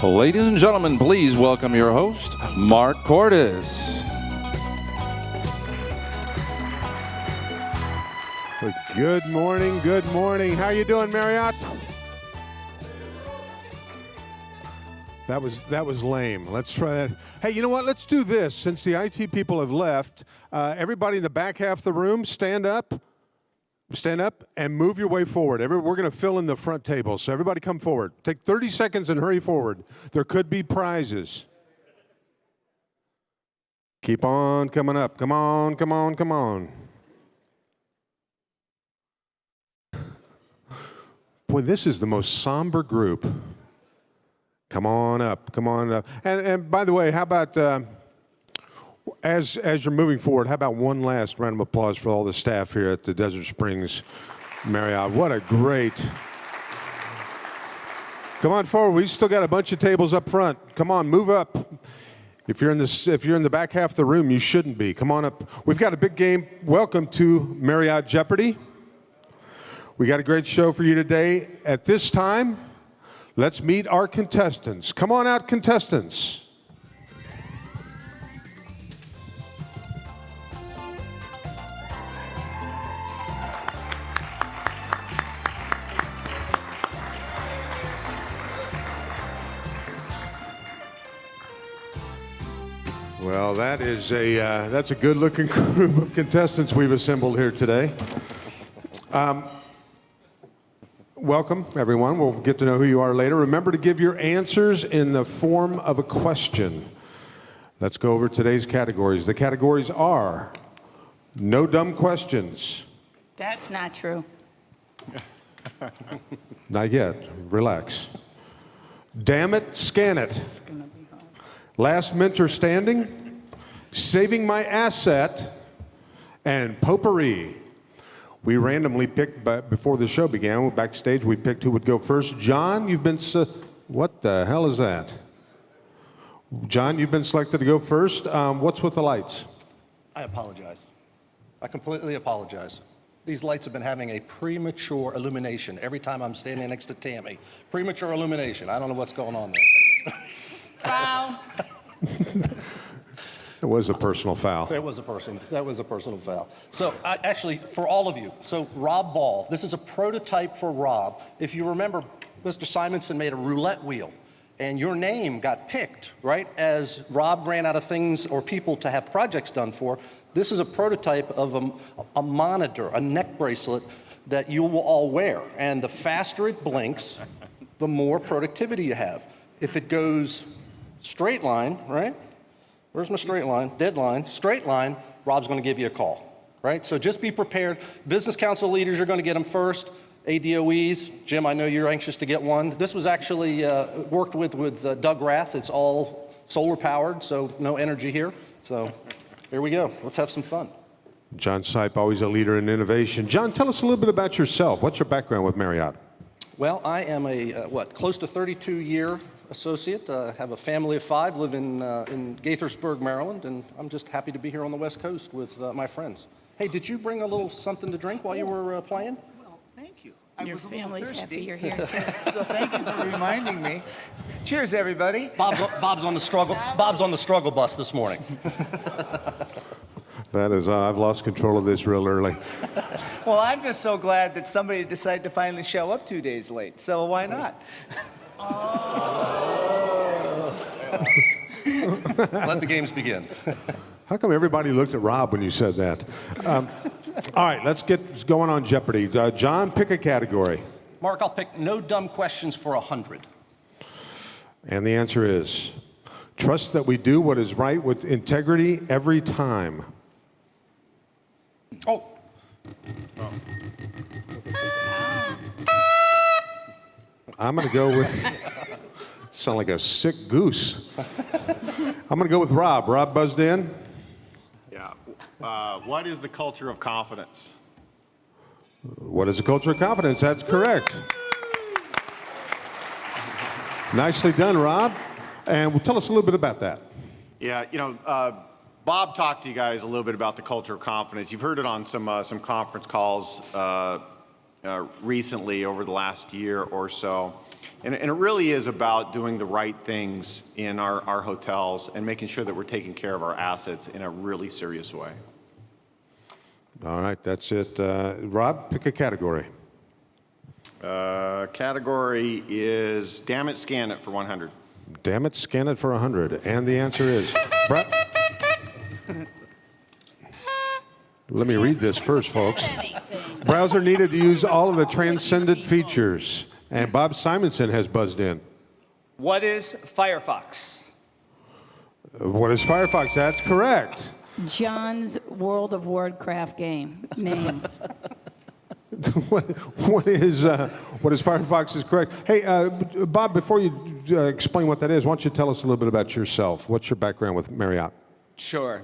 Ladies and gentlemen, please welcome your host, Mark Cordes. Good morning, good morning. How you doing, Marriott? That was lame. Let's try that. Hey, you know what? Let's do this. Since the IT people have left, everybody in the back half of the room, stand up and move your way forward. We're going to fill in the front table, so everybody come forward. Take 30 seconds and hurry forward. There could be prizes. Keep on coming up. Come on, come on, come on. Boy, this is the most somber group. Come on up, come on up. And by the way, how about, as you're moving forward, how about one last round of applause for all the staff here at the Desert Springs Marriott. What a great... Come on forward, we still got a bunch of tables up front. Come on, move up. If you're in the back half of the room, you shouldn't be. Come on up. We've got a big game. Welcome to Marriott Jeopardy. We got a great show for you today. At this time, let's meet our contestants. Come on out, contestants. Well, that's a good-looking group of contestants we've assembled here today. Welcome, everyone. We'll get to know who you are later. Remember to give your answers in the form of a question. Let's go over today's categories. The categories are no dumb questions. That's not true. Not yet. Relax. Damn it, scan it. It's gonna be hard. Last mentor standing, saving my asset, and potpourri. We randomly picked, before the show began, backstage, we picked who would go first. John, you've been, what the hell is that? John, you've been selected to go first. What's with the lights? I apologize. I completely apologize. These lights have been having a premature illumination every time I'm standing next to Tammy. Premature illumination. I don't know what's going on there. Foul. It was a personal foul. That was a personal foul. So actually, for all of you, so Rob Ball, this is a prototype for Rob. If you remember, Mr. Simonson made a roulette wheel, and your name got picked, right, as Rob ran out of things or people to have projects done for. This is a prototype of a monitor, a neck bracelet that you will all wear. And the faster it blinks, the more productivity you have. If it goes straight line, right? Where's my straight line? Dead line. Straight line, Rob's going to give you a call, right? So just be prepared. Business council leaders are going to get them first. ADOEs, Jim, I know you're anxious to get one. This was actually worked with Doug Rath. It's all solar powered, so no energy here. So there we go. Let's have some fun. John Sipe, always a leader in innovation. John, tell us a little bit about yourself. What's your background with Marriott? Well, I am a, close to 32-year associate. Have a family of 5, live in Gaithersburg, Maryland, and I'm just happy to be here on the West Coast with my friends. Hey, did you bring a little something to drink while you were playing? Well, thank you. Your family's happy you're here, too. So thank you for reminding me. Cheers, everybody. Bob's on the struggle bus this morning. That is, I've lost control of this real early. Well, I'm just so glad that somebody decided to finally show up 2 days late, so why not? Let the games begin. How come everybody looked at Rob when you said that? All right, let's get going on Jeopardy. John, pick a category. Mark, I'll pick no dumb questions for 100. And the answer is, trust that we do what is right with integrity every time. Oh. I'm going to go with, sound like a sick goose. I'm going to go with Rob. Rob buzzed in. Yeah. What is the culture of confidence? What is the culture of confidence? That's correct. Nicely done, Rob. And tell us a little bit about that. Yeah, Bob talked to you guys a little bit about the culture of confidence. You've heard it on some conference calls recently over the last year or so. And it really is about doing the right things in our hotels and making sure that we're taking care of our assets in a really serious way. All right, that's it. Rob, pick a category. Category is damn it, scan it for 100. Damn it, scan it for 100. And the answer is... Let me read this first, folks. Browser needed to use all of the transcendent features. And Bob Simonson has buzzed in. What is Firefox? What is Firefox? That's correct. John's World of Warcraft game name. What is Firefox is correct. Hey, Bob, before you explain what that is, why don't you tell us a little bit about yourself? What's your background with Marriott? Sure.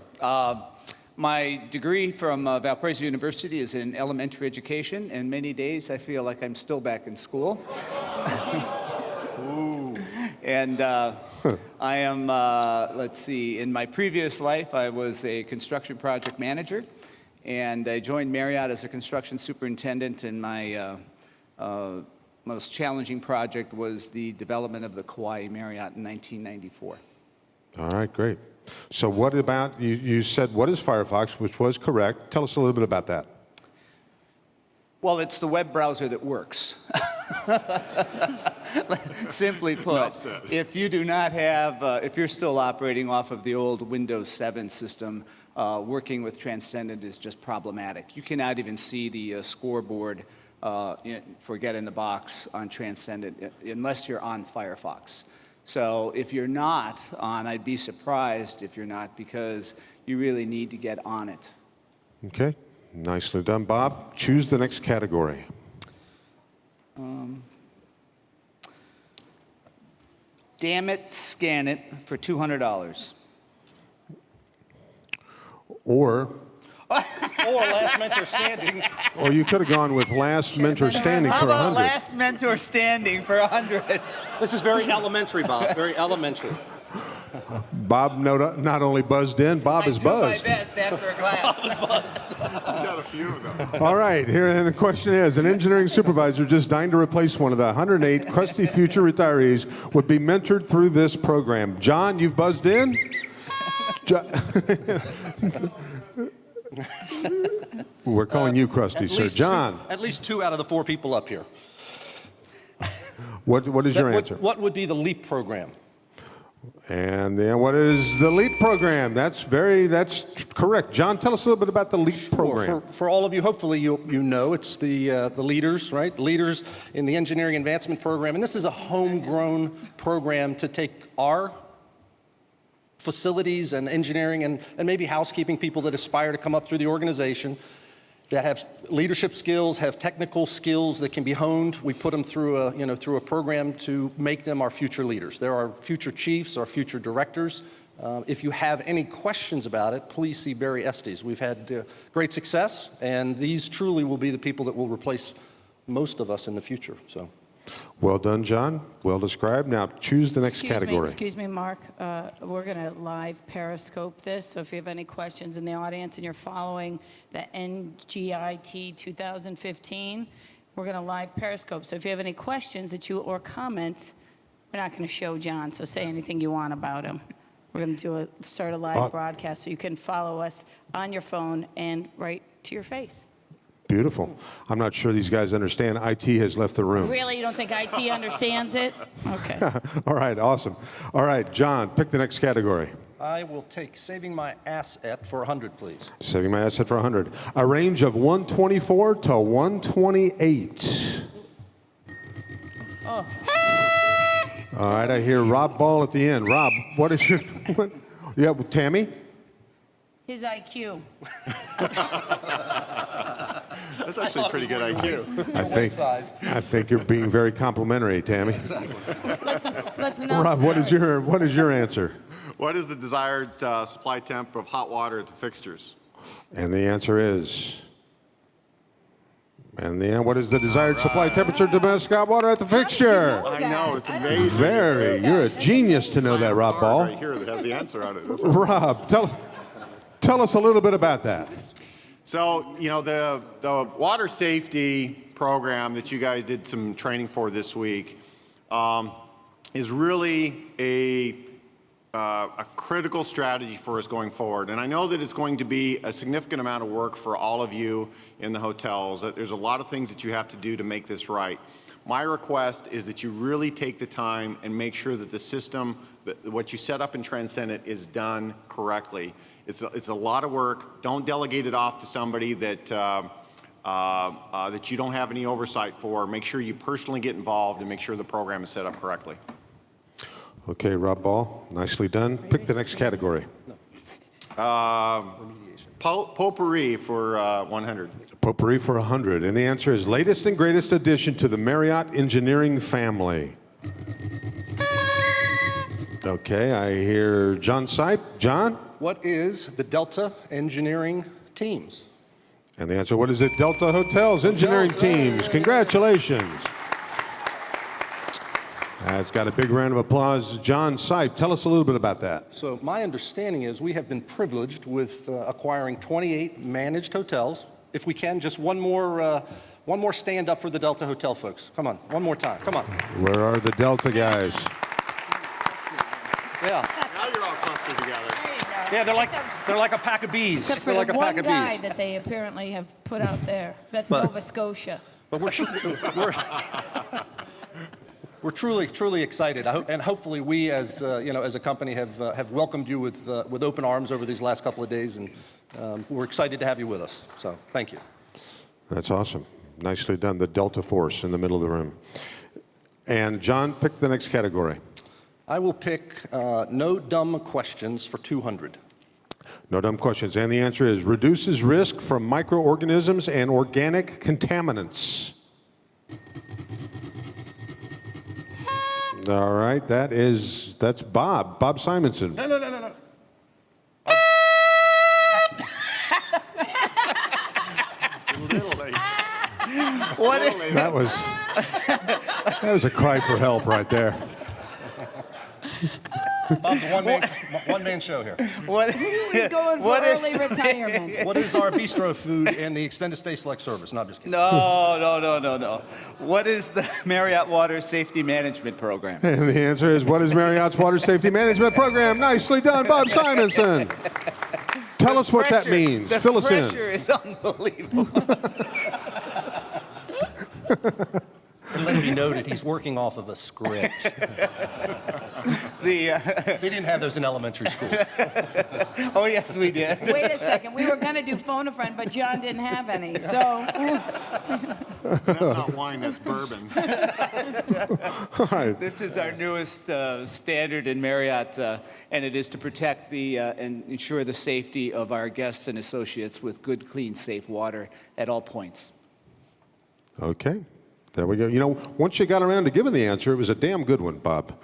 My degree from Valparaiso University is in elementary education, and many days I feel like I'm still back in school. And I am, let's see, in my previous life I was a construction project manager, and I joined Marriott as a construction superintendent, and my most challenging project was the development of the Kauai Marriott in 1994. All right, great. So what about, you said, what is Firefox, which was correct. Tell us a little bit about that. Well, it's the web browser that works. Simply put, if you do not have, if you're still operating off of the old Windows 7 system, working with Transcendent is just problematic. You cannot even see the scoreboard for Get in the Box on Transcendent unless you're on Firefox. So if you're not on, I'd be surprised if you're not, because you really need to get on it. Okay, nicely done. Bob, choose the next category. Damn it, scan it for $200. Or Last mentor standing. Or you could have gone with last mentor standing How for about 100. last mentor standing for 100? This is very elementary, Bob, very elementary. Bob not only buzzed in, Bob is buzzed. I do my best after a glass. He's had a few of them. All right, here and the question is, an engineering supervisor just dying to replace one of the 108 crusty future retirees would be mentored through this program. John, you've buzzed in? We're calling you crusty, sir. John. At least 2 out of the 4 people up here. What is your answer? What would be the LEAP program? And then what is the LEAP program? That's correct. John, tell us a little bit about the LEAP program. For all of you, hopefully you know, it's the leaders, right? Leaders in the Engineering Advancement Program. And this is a homegrown program to take our facilities and engineering and maybe housekeeping people that aspire to come up through the organization, that have leadership skills, have technical skills that can be honed. We put them through a program to make them our future leaders. They're our future chiefs, our future directors. If you have any questions about it, please see Barry Estes. We've had great success, and these truly will be the people that will replace most of us in the future. So. Well done, John. Well described. Now choose the next category. Excuse me, Mark. We're going to live Periscope this, so if you have any questions in the audience and you're following the NGIT 2015, we're going to live Periscope. So if you have any questions or comments, we're not going to show John, so say anything you want about him. We're going to start a live broadcast so you can follow us on your phone and right to your face. Beautiful. I'm not sure these guys understand. IT has left the room. Really? You don't think IT understands it? Okay. All right, awesome. All right, John, pick the next category. I will take saving my asset for 100, please. Saving my asset for 100. A range of 124 to 128. Oh. All right, I hear Rob Ball at the end. Rob, what is your... Yeah, Tammy? His IQ. That's actually pretty good IQ. I think you're being very complimentary, Tammy. Let's not. Rob, what is your answer? What is the desired supply temp of hot water at the fixtures? And the answer is. And what is the desired supply temperature of domestic hot water at the fixture? I know, it's amazing. You're a genius to know that, Rob Ball. Right here that has the answer on it. Rob, tell us a little bit about that. So, the water safety program that you guys did some training for this week, is really a critical strategy for us going forward. And I know that it's going to be a significant amount of work for all of you in the hotels. That there's a lot of things that you have to do to make this right. My request is that you really take the time and make sure that the system, what you set up in Transcendent, is done correctly. It's a lot of work. Don't delegate it off to somebody that that you don't have any oversight for. Make sure you personally get involved and make sure the program is set up correctly. Okay, Rob Ball, nicely done. Pick the next category. Potpourri for 100. Potpourri for 100. And the answer is latest and greatest addition to the Marriott engineering family. Okay, I hear John Sipe. John? What is the Delta Engineering Teams? And the answer, what is it? Delta Hotels Engineering Teams. Congratulations. That's got a big round of applause. John Sipe, tell us a little bit about that. So my understanding is we have been privileged with acquiring 28 managed hotels. If we can, just one more stand up for the Delta Hotel folks. Come on, one more time. Come on. Where are the Delta guys? Yeah. Now you're all clustered together. There you go. Yeah, they're like a pack of bees. Except for They're like the a pack one of guy bees. that they apparently have put out there. That's But- Nova Scotia. But we're truly excited, and hopefully we, as as a company, have welcomed you with open arms over these last couple of days, and we're excited to have you with us. So thank you. That's awesome. Nicely done. The Delta Force in the middle of the room. And John, pick the next category. I will pick no dumb questions for 200. No dumb questions. And the answer is reduces risk from microorganisms and organic contaminants. All right, that's Bob Simonson. No. That was a cry for help right there. Bob's a one-man show here. He's going for early retirement. What is our bistro food and the extended stay select service? No, I'm just kidding. No. What is the Marriott Water Safety Management Program? And the answer is what is Marriott's Water Safety Management Program? Nicely done, Bob Simonson. Tell us what that means. Fill us in. The pressure is unbelievable. And let it be noted, he's working off of a script. They didn't have those in elementary school. Oh, yes, we did. Wait a second. We were going to do phone a friend, but John didn't have any. So That's not wine, that's bourbon. All right. This is our newest standard in Marriott, and it is to protect and ensure the safety of our guests and associates with good, clean, safe water at all points. Okay. There we go. You know, once you got around to giving the answer, it was a damn good one, Bob.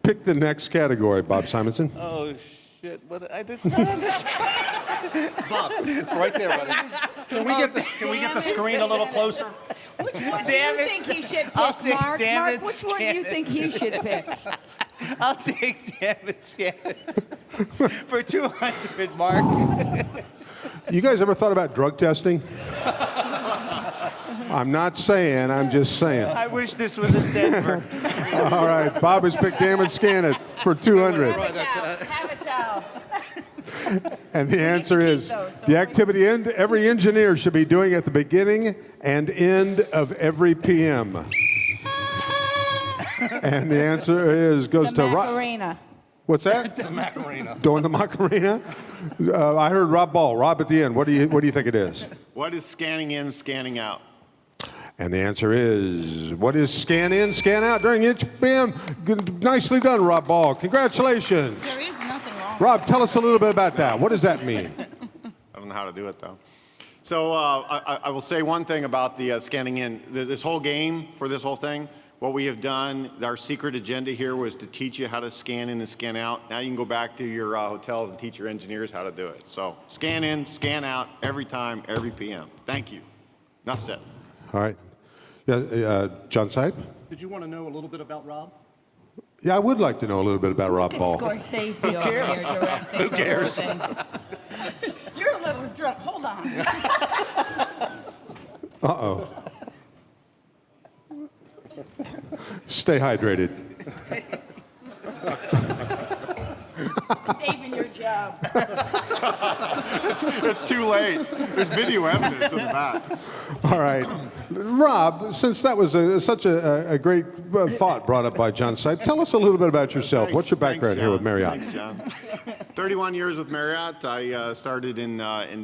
Pick the next category, Bob Simonson. Oh, shit. What? I did not understand. Bob, it's right there, buddy. Can we get the screen a little closer? which one do you think he should pick, I'll take Mark? damn Mark, it, which one do you think he should pick? I'll take damn it, Shannon. For 200, Mark. You guys ever thought about drug testing? I'm not saying, I'm just saying. I wish this was in Denver. All right, Bob has picked Damn It, Scan It for 200. Have a towel. And the answer keep is those, the activity every engineer should be doing at the beginning and end of every PM. And the answer goes The to Rob. Macarena. What's that? The Macarena. Doing the Macarena? I heard Rob Ball. Rob at the end. What do you think it is? What is scanning in, scanning out? And the answer is, what is scan in, scan out during each PM? Nicely done, Rob Ball. Congratulations. There is nothing wrong. Rob, tell us a little bit about that. What does that mean? I don't know how to do it, though. So I will say one thing about the scanning in. This whole game, for this whole thing, what we have done, our secret agenda here was to teach you how to scan in and scan out. Now you can go back to your hotels and teach your engineers how to do it. So scan in, scan out, every time, every PM. Thank you. Enough said. All right. Yeah, John Sipe? Did you want to know a little bit about Rob? Yeah, I would like to know a little bit about Rob Look Ball. at Scorsese over here directing. Who cares? You're a little drunk. Hold on. Uh-oh. Stay hydrated. Saving your job. It's too late. There's video evidence in the back. All right. Rob, since that was such a great thought brought up by John Sipe, tell us a little bit about yourself. What's your background here with Marriott? Thanks, John. 31 years with Marriott. I started in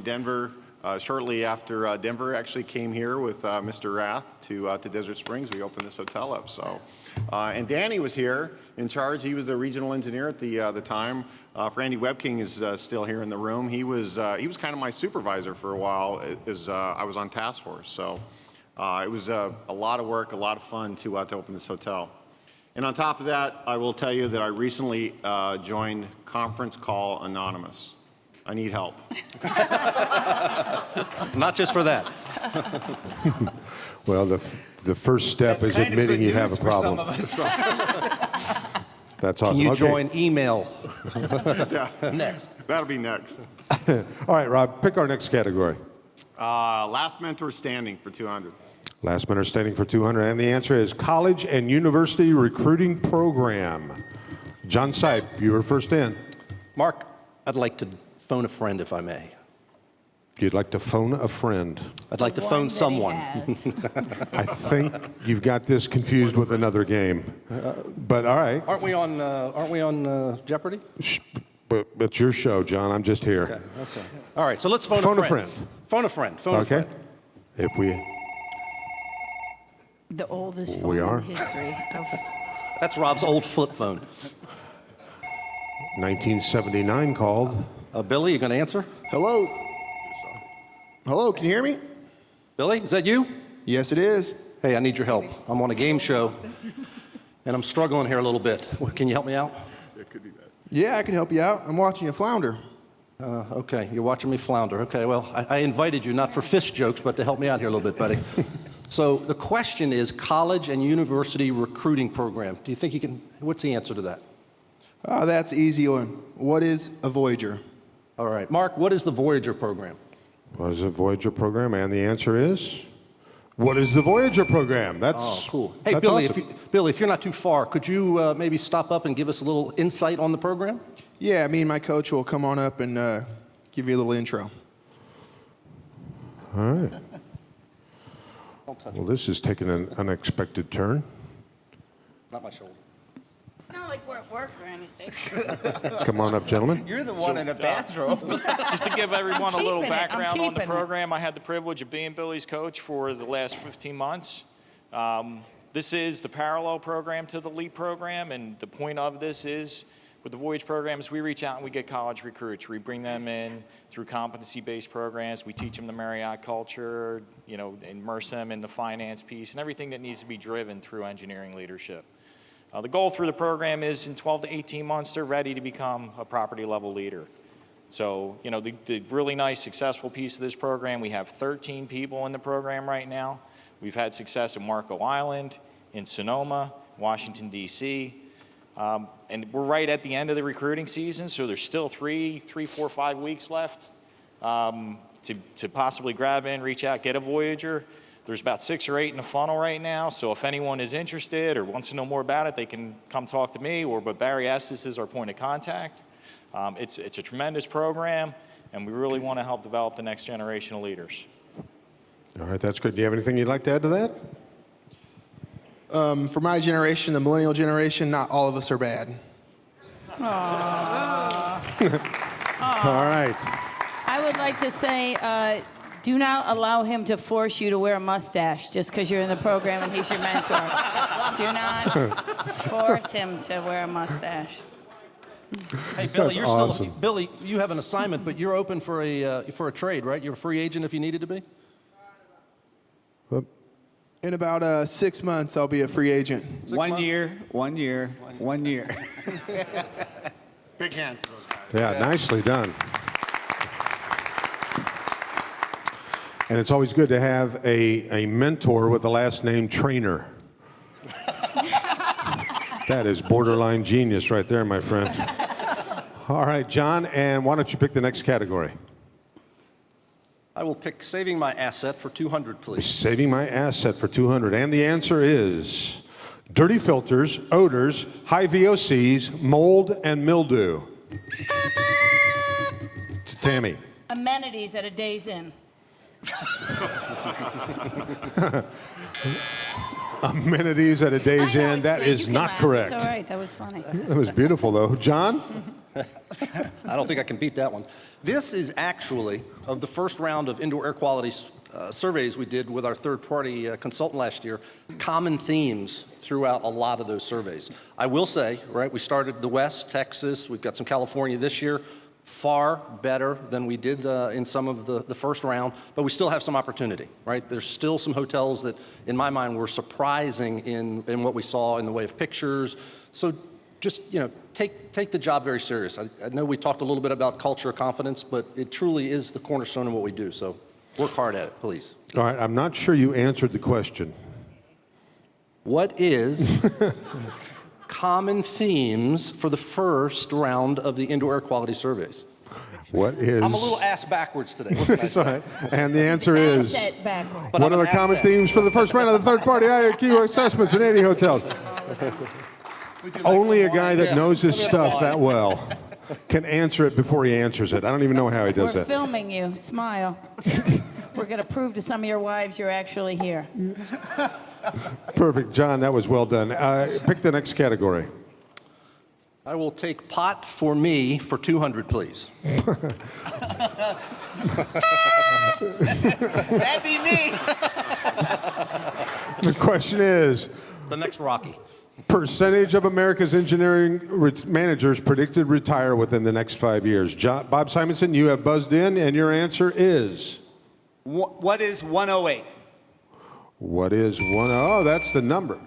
Denver. Shortly after Denver actually came here with Mr. Rath to Desert Springs, we opened this hotel up. So, and Danny was here in charge. He was the regional engineer at the time. Randy Webking is still here in the room. He was kind of my supervisor for a while as I was on task force. So it was a lot of work, a lot of fun to open this hotel. And on top of that, I will tell you that I recently joined Conference Call Anonymous. I need help. Not just for that. Well, the first step is admitting you have a problem. That's awesome. Can you Okay. join email? Next. That'll be next. All right, Rob, pick our next category. Last mentor standing for 200. Last minute standing for 200, and the answer is College and University Recruiting Program. John Sipe, you were first in. Mark, I'd like to phone a friend if I may. You'd like to phone a friend. I'd like to One phone that he someone. has. I think you've got this confused with another game. But all right, Aren't we on Jeopardy? but it's your show, John. I'm just here. Okay. All right, so let's phone Phone a a friend. friend. Phone a friend. Phone a Okay. friend. If we, The oldest We phone are. in history. That's Rob's old flip phone. 1979 called. Billy, you going to answer? Hello? Hello, can you hear me? Billy, is that you? Yes, it is. Hey, I need your help. I'm on a game show, and I'm struggling here a little bit. Can you help me out? Yeah, I can help you out. I'm watching you flounder. Okay, you're watching me flounder. Okay, well, I invited you not for fish jokes, but to help me out here a little bit, buddy. So the question is college and university recruiting program. Do you think you can, what's the answer to that? That's an easy one. What is a Voyager? All right, Mark, what is the Voyager program? What is the Voyager program? And the answer is, what is the Voyager program? That's Cool. Hey, that's Billy, awesome. Billy, if you're not too far, could you maybe stop up and give us a little insight on the program? Yeah, me and my coach will come on up and give you a little intro. All right. Don't touch Well, me. this is taking an unexpected turn. Not my shoulder. It's not like we're at work or anything. Come on up, gentlemen. You're the one in the bathroom. Just to give everyone a little keeping it. I'm background on the keeping it. program, I had the privilege of being Billy's coach for the last 15 months. This is the parallel program to the LEAP program, and the point of this is, with the Voyage program, is we reach out and we get college recruits. We bring them in through competency-based programs. We teach them the Marriott culture, you know, immerse them in the finance piece and everything that needs to be driven through engineering leadership. The goal through the program is in 12 to 18 months, they're ready to become a property level leader. So, you know, the really nice, successful piece of this program, we have 13 people in the program right now. We've had success in Marco Island, in Sonoma, Washington, D.C., and we're right at the end of the recruiting season, so there's still 3, 4, 5 weeks left to possibly grab in, reach out, get a Voyager. There's about 6 or 8 in the funnel right now, so if anyone is interested or wants to know more about it, they can come talk to me, but Barry Estes is our point of contact. It's a tremendous program, and we really want to help develop the next generation of leaders. All right, that's good. Do you have anything you'd like to add to that? For my generation, the millennial generation, not all of us are bad. All right. I would like to say, do not allow him to force you to wear a mustache just because you're in the program and he's your mentor. Do not force him to wear a mustache. Hey, Billy, That's you're awesome. still, Billy, you have an assignment, but you're open for a trade, right? You're a free agent if you needed to be? In about 6 months, I'll be a free agent. 1 year, 1 year, 1 year. Big hand for those guys. Yeah, nicely done. And it's always good to have a mentor with the last name Trainer. That is borderline genius right there, my friend. All right, John, and why don't you pick the next category? I will pick saving my asset for 200, please. Saving my asset for 200. And the answer is Dirty filters, odors, high VOCs, mold, and mildew. Tammy. Amenities at a Days Inn. Amenities at a Days I know, Inn. it's That good. is You can not laugh. correct. It's all right. That was funny. That was beautiful, though. John? I don't think I can beat that one. This is actually, of the first round of indoor air quality surveys we did with our third-party consultant last year, common themes throughout a lot of those surveys. I will say, right, we started the West, Texas, we've got some California this year, far better than we did in some of the first round, but we still have some opportunity, right? There's still some hotels that, in my mind, were surprising in what we saw in the way of pictures. So just, take the job very serious. I know we talked a little bit about culture of confidence, but it truly is the cornerstone of what we do. So work hard at it, please. All right, I'm not sure you answered the question. What is common themes for the first round of the indoor air quality surveys? What is... I'm a little ass backwards today. What can I That's say? all right. And the answer is... Asset backward. But What I'm are an the common asset. themes for the first round of the third-party IAQ assessments in 80 hotels? Only a guy that knows his stuff that well can answer it before he answers it. I don't even know how he does We're that. filming you. Smile. We're going to prove to some of your wives you're actually here. Perfect. John, that was well done. Pick the next category. I will take pot for me for 200, please. That'd be me. The question is, The next Rocky. percentage of America's engineering managers predicted retire within the next 5 years. Bob Simonson, you have buzzed in, and your answer is? What is 108? What is one? Oh, that's the number.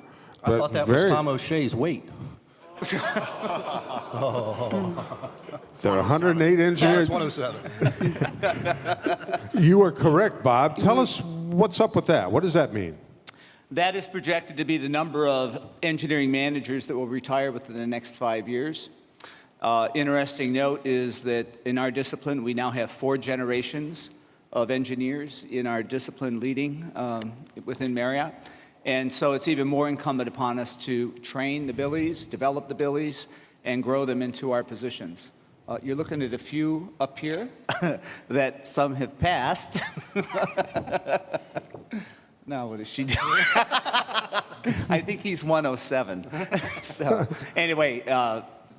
I thought that was Tom O'Shea's weight. There are 108 engineers. Yeah, it's 107. You are correct, Bob. Tell us what's up with that. What does that mean? That is projected to be the number of engineering managers that will retire within the next 5 years. Interesting note is that in our discipline, we now have 4 generations of engineers in our discipline leading within Marriott. And so it's even more incumbent upon us to train the Billies, develop the Billies, and grow them into our positions. You're looking at a few up here that some have passed. Now, what is she doing? I think he's 107. So anyway,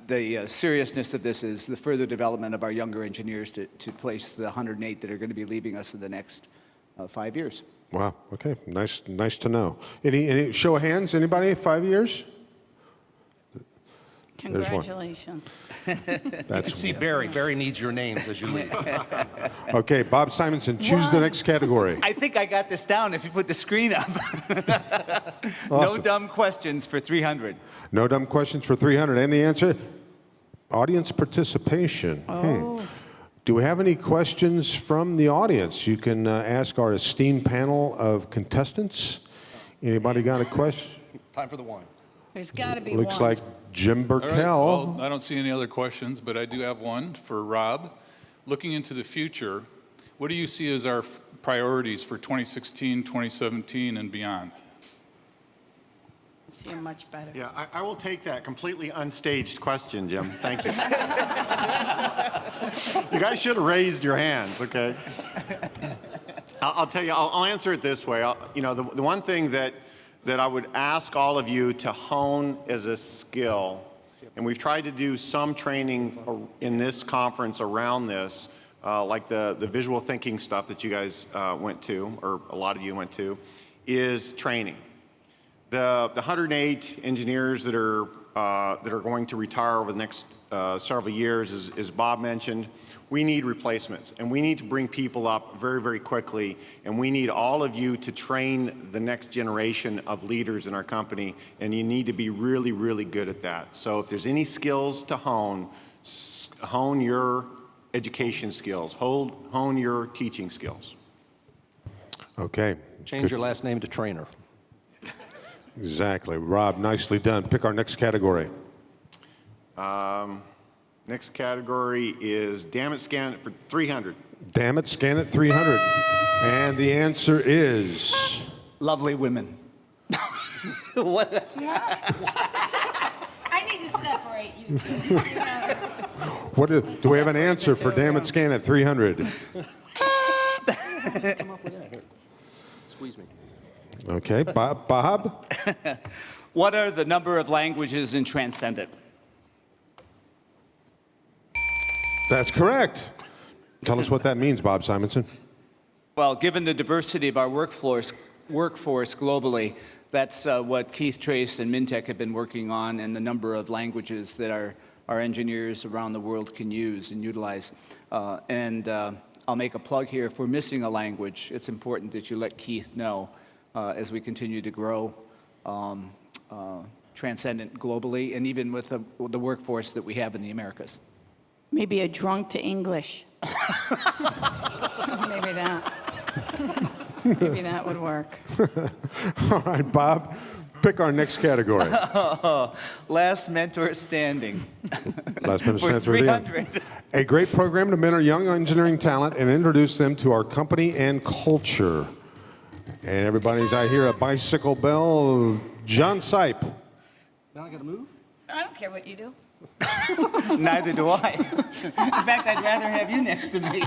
the seriousness of this is the further development of our younger engineers to place the 108 that are going to be leaving us in the next 5 years. Wow. Okay. Nice to know. Any show of hands? Anybody? 5 years? There's one. Congratulations. That's See, Barry. Barry needs your names as you leave. okay. Bob Simonson, choose the next category. I think I got this down if you put the screen up. No Awesome. dumb questions for 300. No dumb questions for 300. And the answer? Audience participation. Oh. Do we have any questions from the audience? You can ask our esteemed panel of contestants. Anybody got a question? Time for the one. There's got to be Looks one. like Jim All right, Burkell. well, I don't see any other questions, but I do have one for Rob. Looking into the future, what do you see as our priorities for 2016, 2017, and beyond? See him much better. Yeah, I will take that completely unstaged question, Jim. Thank you. You guys should have raised your hands, okay? I'll tell you, I'll answer it this way. The one thing that I would ask all of you to hone as a skill, and we've tried to do some training in this conference around this, like the visual thinking stuff that you guys went to, or a lot of you went to, is training. The 108 engineers that are going to retire over the next several years, as Bob mentioned, we need replacements, and we need to bring people up very, very quickly, and we need all of you to train the next generation of leaders in our company, and you need to be really, really good at that. So if there's any skills to hone your education skills, hone your teaching skills. Okay. Change Good. your last name to Trainer. Exactly. Rob, nicely done. Pick our next category. Next category is damn it, scan it for 300. Damn it, scan it 300. And the answer is... Lovely women. What? I need to separate you two. Do we have an answer for Damn It Scan at 300? Come up with that here. Squeeze me. Okay, Bob? What are the number of languages in Transcendent? That's correct. Tell us what that means, Bob Simonson. Well, given the diversity of our workforce globally, that's what Keith Trace and Mintech have been working on, and the number of languages that our engineers around the world can use and utilize. I'll make a plug here. If we're missing a language, it's important that you let Keith know as we continue to grow Transcendent globally, and even with the workforce that we have in the Americas. Maybe a drunk to English. Maybe that. Maybe that would work. All right, Bob, pick our next category. Last mentor standing. Last minute For answer at the end. 300. A great program to mentor young engineering talent and introduce them to our company and culture. And everybody's, I hear a bicycle bell. John Sipe. Now I got to move? I don't care what you do. Neither do I. In fact, I'd rather have you next to me.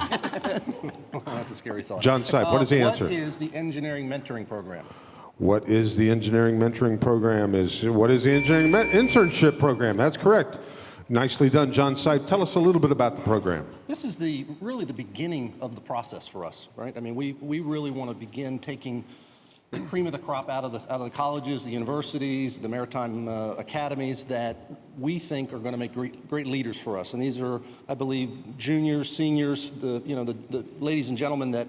That's a scary thought. John Sipe, what is the answer? What is the engineering mentoring program? What is the engineering mentoring program? What is the engineering internship program? That's correct. Nicely done, John Sipe. Tell us a little bit about the program. This is really the beginning of the process for us, right? I mean, we really want to begin taking the cream of the crop out of the colleges, the universities, the maritime academies that we think are going to make great leaders for us. And these are, I believe, juniors, seniors, the ladies and gentlemen that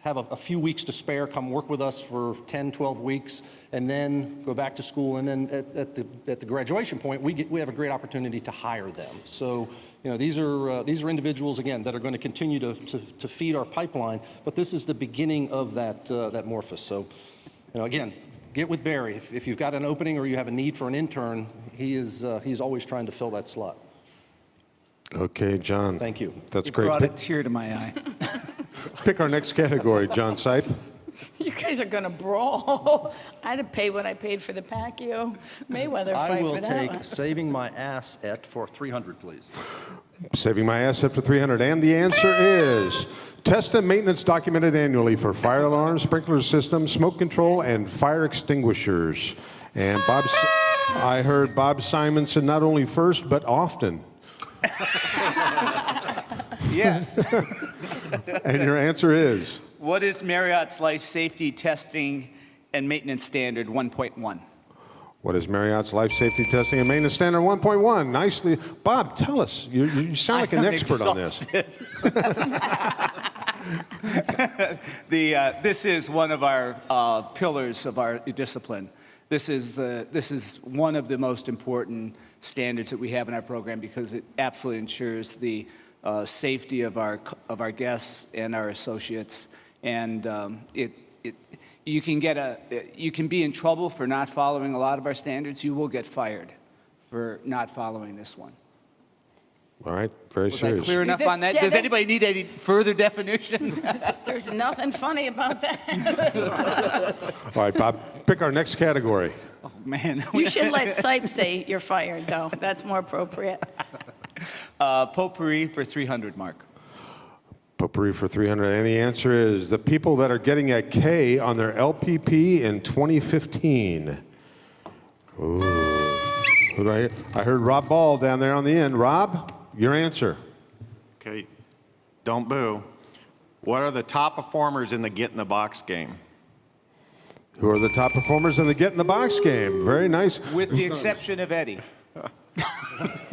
have a few weeks to spare, come work with us for 10, 12 weeks, and then go back to school. And then at the graduation point, we have a great opportunity to hire them. So, these are individuals, again, that are going to continue to feed our pipeline, but this is the beginning of that morphus. So, again, get with Barry. If you've got an opening or you have a need for an intern, he's always trying to fill that slot. Okay, John. Thank you. That's You great. brought a tear to my eye. Pick our next category, John Sipe. You guys are gonna brawl. I'd have paid what I paid for the Pacquiao Mayweather I fight will for that take one. saving my asset for 300, please. Saving my asset for 300. And the answer is test and maintenance documented annually for fire alarms, sprinkler systems, smoke control, and fire extinguishers. And I heard Bob Simonson not only first, but often. Yes. And your answer is? What is Marriott's life safety testing and maintenance standard 1.1? What is Marriott's life safety testing and maintenance standard 1.1? Nicely. Bob, tell us. You sound like an expert on this. This is one of our pillars of our discipline. This is one of the most important standards that we have in our program because it absolutely ensures the safety of our guests and our associates, and you can be in trouble for not following a lot of our standards. You will get fired for not following this one. All right, very Was serious. I clear enough on that? Yeah, Does anybody need any further definition? There's nothing funny about that. All right, Bob, pick our next category. Oh, man. You should let Sipe say you're fired, though. That's more appropriate. Potpourri for 300, Mark. Potpourri for 300. And the answer is the people that are getting a K on their LPP in 2015. Ooh. Who do I hear? I heard Rob Ball down there on the end. Rob, your answer. Okay, don't boo. What are the top performers in the Get in the Box game? Who are the top performers in the Get in the Box game? Very nice. With the exception of Eddie.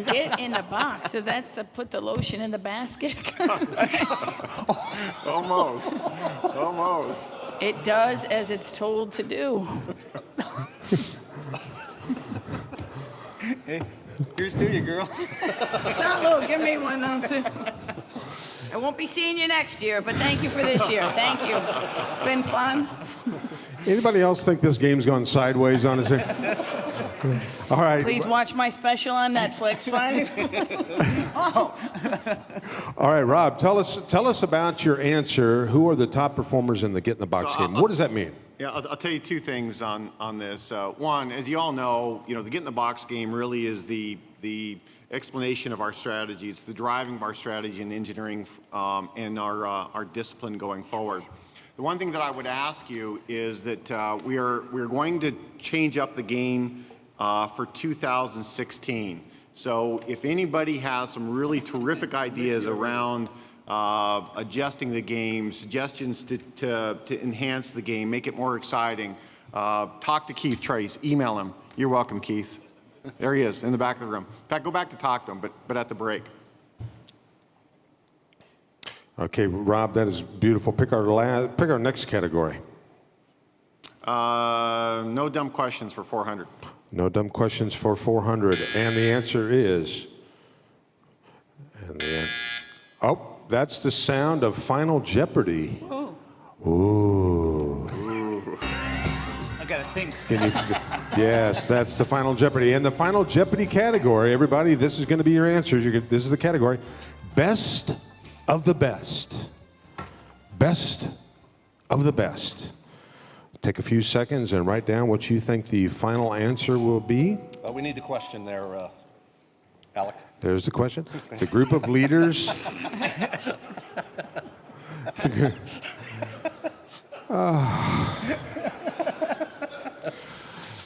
Get in the box. So that's put the lotion in the basket. Almost. Almost. It does as it's told to do. Hey, here's to you, girl. Salud, give me one now, too. I won't be seeing you next year, but thank you for this year. Thank you. It's been fun. Anybody else think this game's gone sideways on us here? All right. Please watch my special on Netflix. Fine. All right, Rob, tell us about your answer. Who are the top performers in the Get in the Box game? What does that mean? Yeah, I'll tell you two things on this. One, as you all know, the Get in the Box game really is the explanation of our strategy. It's the driving of our strategy in engineering and our discipline going forward. The one thing that I would ask you is that we're going to change up the game for 2016. So if anybody has some really terrific ideas around adjusting the game, suggestions to enhance the game, make it more exciting, talk to Keith Trace, email him. You're welcome, Keith. There he is in the back of the room. In fact, go back to talk to him, but at the break. Okay, Rob, that is beautiful. Pick our next category. No dumb questions for 400. No dumb questions for 400. And the answer is, oh, that's the sound of Final Jeopardy. Ooh. I got to think. Yes, that's the Final Jeopardy. And the Final Jeopardy category, everybody, this is going to be your answers. This is the category. Best of the best. Best of the best. Take a few seconds and write down what you think the final answer will be. We need the question there, Alec. There's the question. The group of leaders.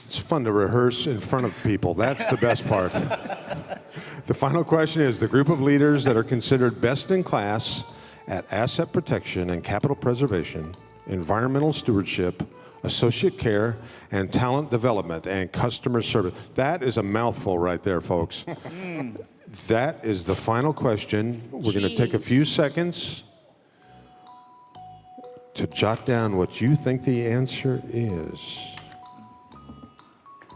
It's fun to rehearse in front of people. That's the best part. The final question is the group of leaders that are considered best in class at asset protection and capital preservation, environmental stewardship, associate care, and talent development and customer service. That is a mouthful right there, folks. That is the final question. We're going to take a few seconds to jot down what you think the answer is.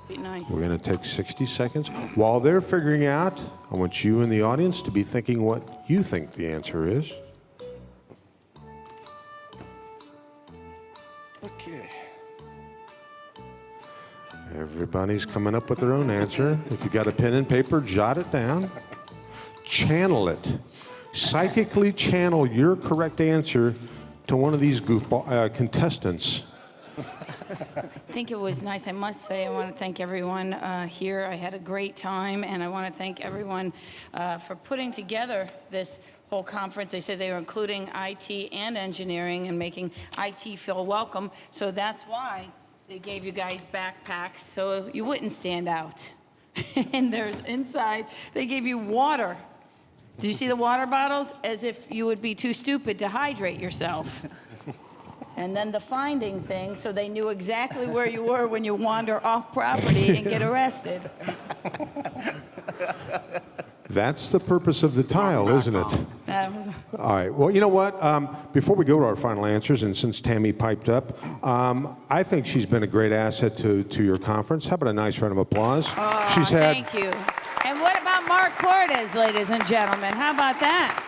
Be nice. We're going to take 60 seconds. While they're figuring out, I want you in the audience to be thinking what you think the answer is. Okay. Everybody's coming up with their own answer. If you got a pen and paper, jot it down. Channel it. Psychically channel your correct answer to one of these goofball contestants. I think it was nice. I must say, I want to thank everyone here. I had a great time, and I want to thank everyone for putting together this whole conference. They said they were including IT and engineering and making IT feel welcome. So that's why they gave you guys backpacks so you wouldn't stand out. And there's inside, they gave you water. Did you see the water bottles? As if you would be too stupid to hydrate yourself. And then the finding thing, so they knew exactly where you were when you wander off property and get arrested. That's the purpose of the tile, isn't it? That was, All right. Well, you know what? Before we go to our final answers, and since Tammy piped up, I think she's been a great asset to your conference. How about a nice round of applause? oh, She's had. thank you. And what about Mark Cordes, ladies and gentlemen? How about that?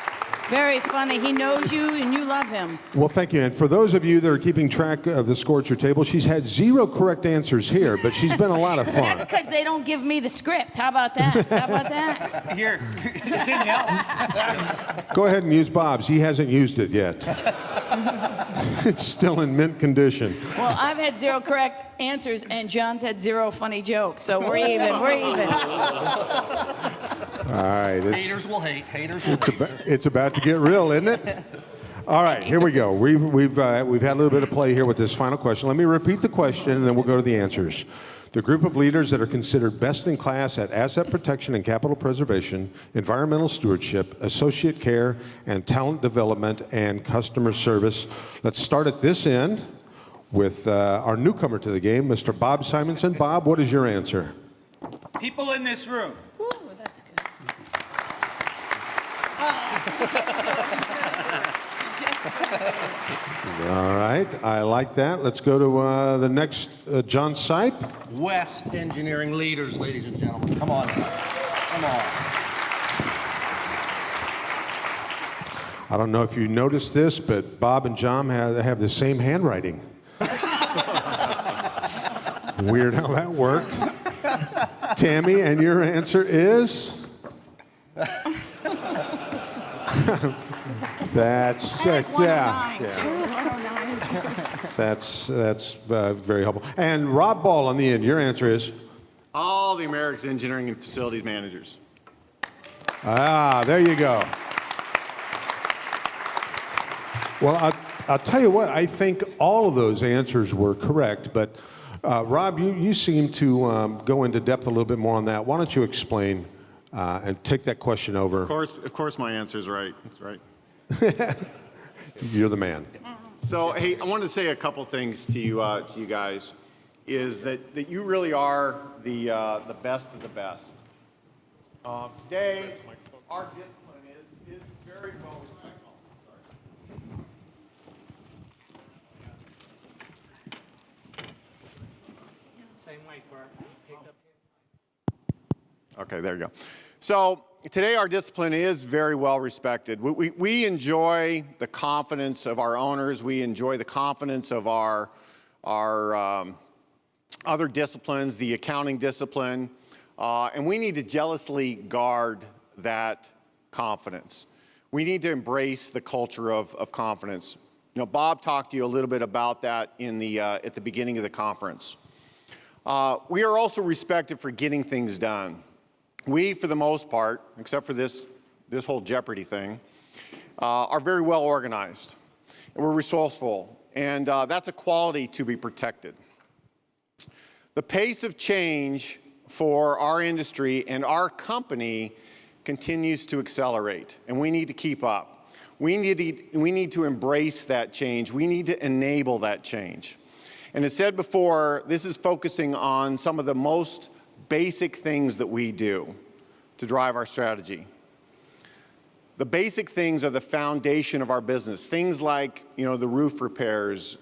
Very funny. He knows you and you love him. Well, thank you. And for those of you that are keeping track of the score at your table, she's had 0 correct answers here, but she's been a lot of fun. That's because they don't give me the script. How about that? How about that? Here, it didn't help. Go ahead and use Bob's. He hasn't used it yet. It's still in mint condition. Well, I've had 0 correct answers, and John's had 0 funny jokes, so we're even. We're even. All right. Haters will hate. Haters will hate. It's about to get real, isn't it? All right, here we go. We've had a little bit of play here with this final question. Let me repeat the question, and then we'll go to the answers. The group of leaders that are considered best in class at asset protection and capital preservation, environmental stewardship, associate care, and talent development and customer service. Let's start at this end with our newcomer to the game, Mr. Bob Simonson. Bob, what is your answer? People in this room. Ooh, that's good. All right, I like that. Let's go to the next, John Sipe. West engineering leaders, ladies and gentlemen. Come on. Come on. I don't know if you noticed this, but Bob and John have the same handwriting. Weird how that worked. Tammy, and your answer is? That's I like 109, yeah. too. 109 is That's very helpful. And Rob Ball on the end, your answer is? All the America's engineering and facilities managers. Ah, there you go. Well, I'll tell you what, I think all of those answers were correct, but Rob, you seem to go into depth a little bit more on that. Why don't you explain and take that question over? Of course my answer's right. That's right. You're the man. So, hey, I wanted to say a couple things to you guys, is that you really are the best of the best. Today, our discipline is very well respected. Okay, there you go. So today our discipline is very well respected. We enjoy the confidence of our owners. We enjoy the confidence of our other disciplines, the accounting discipline, and we need to jealously guard that confidence. We need to embrace the culture of confidence. You know, Bob talked to you a little bit about that in at the beginning of the conference. We are also respected for getting things done. We, for the most part, except for this whole Jeopardy thing, are very well organized. And we're resourceful, and that's a quality to be protected. The pace of change for our industry and our company continues to accelerate, and we need to keep up. We need to embrace that change. We need to enable that change. And as said before, this is focusing on some of the most basic things that we do to drive our strategy. The basic things are the foundation of our business. Things like, you know, the roof repairs,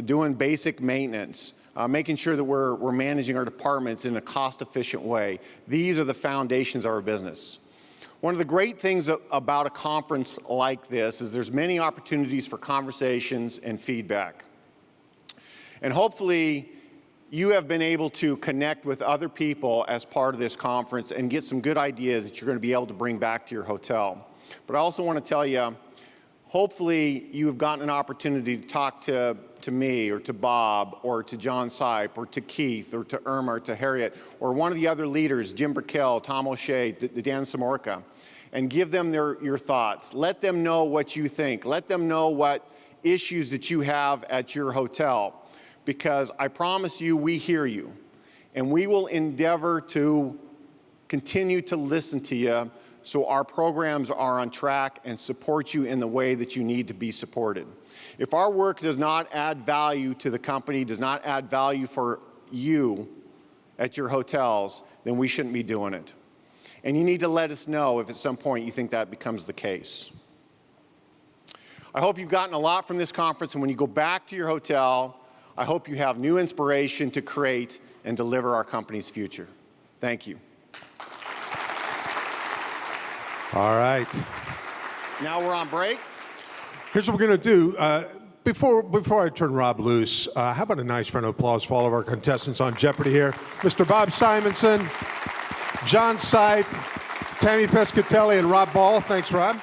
doing basic maintenance, making sure that we're managing our departments in a cost-efficient way. These are the foundations of our business. One of the great things about a conference like this is there's many opportunities for conversations and feedback. And hopefully, you have been able to connect with other people as part of this conference and get some good ideas that you're going to be able to bring back to your hotel. But I also want to tell you, hopefully you have gotten an opportunity to talk to me or to Bob or to John Sipe or to Keith or to Irma or to Harriet or one of the other leaders, Jim Brickell, Tom O'Shea, Dan Samorka, and give them your thoughts. Let them know what you think. Let them know what issues that you have at your hotel. Because I promise you, we hear you, and we will endeavor to continue to listen to you so our programs are on track and support you in the way that you need to be supported. If our work does not add value to the company, does not add value for you at your hotels, then we shouldn't be doing it. And you need to let us know if at some point you think that becomes the case. I hope you've gotten a lot from this conference, and when you go back to your hotel, I hope you have new inspiration to create and deliver our company's future. Thank you. All right. Now we're on break. Here's what we're going to do. Before I turn Rob loose, how about a nice round of applause for all of our contestants on Jeopardy here? Mr. Bob Simonson, John Sipe, Tammy Pescatelli, and Rob Ball. Thanks, Rob.